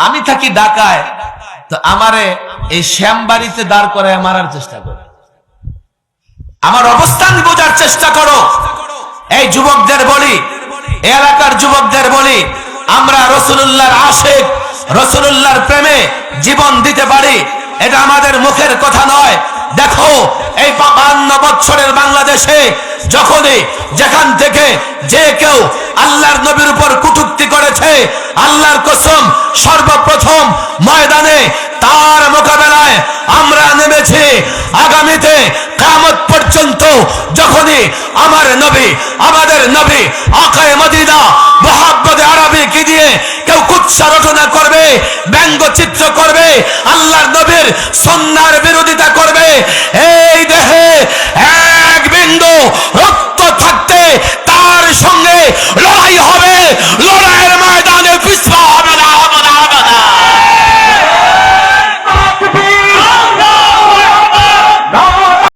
আমি থাকি ঢাকায়, তো আমারে এই শ্যামবাড়িতে দাঁড় করায় মারার চেষ্টা করে। আমার অবস্থান বোঝার চেষ্টা করো। এই যুবকদের বলি, এলাকার যুবকদের বলি, আমরা রাসূলুল্লাহর আশিক, রাসূলুল্লাহর প্রেমে জীবন দিতে পারি, এটা আমাদের মুখের কথা নয়। দেখো এই 52 বছরের বাংলাদেশে যখনই যেখান থেকে যে কেউ আল্লাহর নবীর উপর কটূক্তি করেছে, আল্লাহর কসম সর্বপ্রথম ময়দানে তার মোকাবেলায় আমরা নেমেছি। আগামীতে কিয়ামত পর্যন্ত যখনই আমার নবী, আমাদের নবী আকায়ে মদিনা মুহাম্মদে আরবি কি দিয়ে কেউ কুৎসা রচনা করবে, ব্যঙ্গচিত্র করবে, আল্লাহর নবীর সুন্নাহর বিরোধিতা করবে, এই